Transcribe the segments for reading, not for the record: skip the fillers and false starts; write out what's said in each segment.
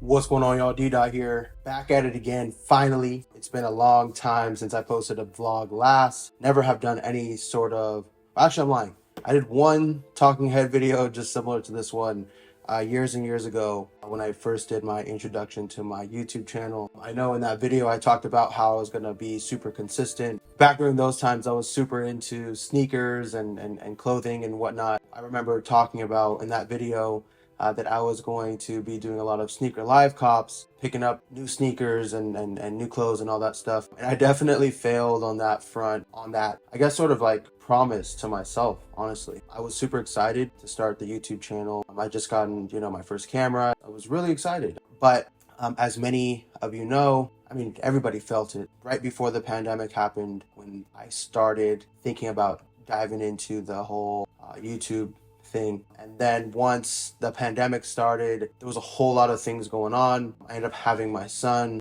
What's going on, y'all? D-Dot here, back at it again. Finally, it's been a long time since I posted a vlog last. Never have done any sort of, actually I'm lying. I did one talking head video just similar to this one years and years ago when I first did my introduction to my YouTube channel. I know in that video I talked about how I was going to be super consistent. Back during those times, I was super into sneakers and clothing and whatnot. I remember talking about in that video that I was going to be doing a lot of sneaker live cops, picking up new sneakers and new clothes and all that stuff. And I definitely failed on that front, on that, I guess, sort of like promise to myself, honestly. I was super excited to start the YouTube channel. I just gotten, my first camera. I was really excited. But as many of you know, I mean, everybody felt it right before the pandemic happened when I started thinking about diving into the whole YouTube thing. And then once the pandemic started, there was a whole lot of things going on. I ended up having my son.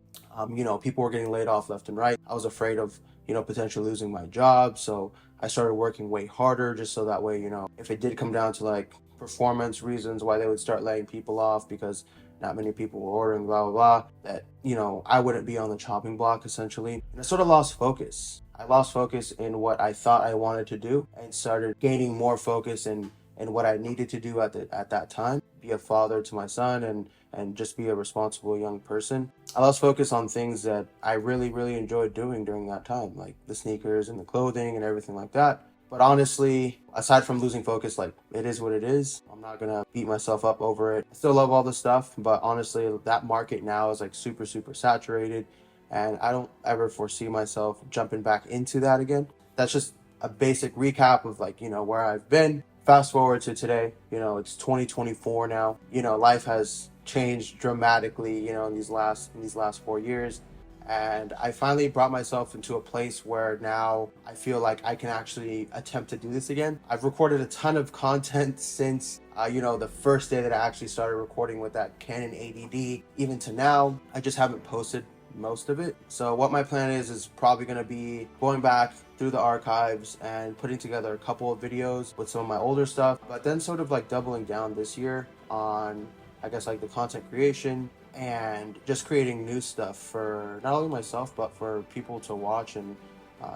People were getting laid off left and right. I was afraid of, potentially losing my job. So I started working way harder just so that way, if it did come down to like performance reasons why they would start laying people off because not many people were ordering, blah, blah, blah, that, I wouldn't be on the chopping block essentially. And I sort of lost focus. I lost focus in what I thought I wanted to do and started gaining more focus and what I needed to do at that time, be a father to my son and just be a responsible young person. I lost focus on things that I really, really enjoyed doing during that time, like the sneakers and the clothing and everything like that. But honestly, aside from losing focus, like it is what it is. I'm not gonna beat myself up over it. I still love all the stuff, but honestly, that market now is like super, super saturated. And I don't ever foresee myself jumping back into that again. That's just a basic recap of like, where I've been. Fast forward to today, it's 2024 now. Life has changed dramatically, in these last 4 years. And I finally brought myself into a place where now I feel like I can actually attempt to do this again. I've recorded a ton of content since, the first day that I actually started recording with that Canon 80D. Even to now, I just haven't posted most of it. So what my plan is probably going to be going back through the archives and putting together a couple of videos with some of my older stuff, but then sort of like doubling down this year on, I guess, like the content creation and just creating new stuff for not only myself, but for people to watch and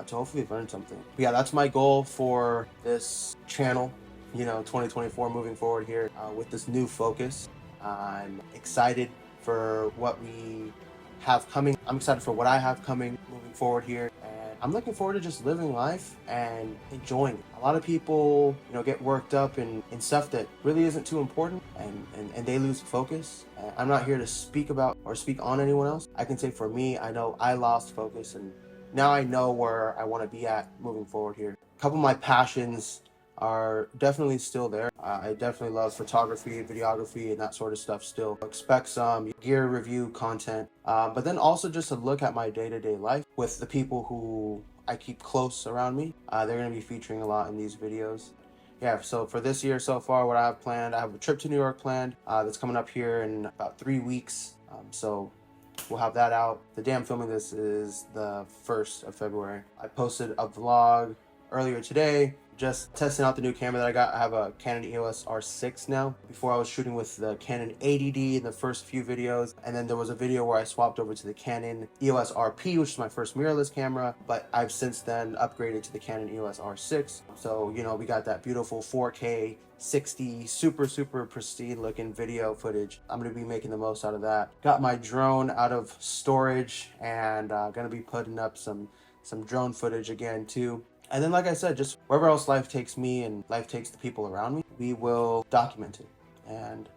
to hopefully learn something. But yeah, that's my goal for this channel, 2024 moving forward here with this new focus. I'm excited for what we have coming. I'm excited for what I have coming moving forward here. And I'm looking forward to just living life and enjoying it. A lot of people, get worked up in stuff that really isn't too important and they lose focus. And I'm not here to speak about or speak on anyone else. I can say for me, I know I lost focus and now I know where I want to be at moving forward here. A couple of my passions are definitely still there. I definitely love photography, videography, and that sort of stuff still. Expect some gear review content, but then also just a look at my day-to-day life with the people who I keep close around me. They're going to be featuring a lot in these videos. Yeah, so for this year so far, what I have planned, I have a trip to New York planned that's coming up here in about 3 weeks. So we'll have that out. The day I'm filming this is the 1st of February. I posted a vlog earlier today, just testing out the new camera that I got. I have a Canon EOS R6 now. Before I was shooting with the Canon 80D in the first few videos, and then there was a video where I swapped over to the Canon EOS RP, which is my first mirrorless camera, but I've since then upgraded to the Canon EOS R6. So, we got that beautiful 4K 60 super, super pristine looking video footage. I'm gonna be making the most out of that. Got my drone out of storage and gonna be putting up some drone footage again too. And then, like I said, just wherever else life takes me and life takes the people around me, we will document it. And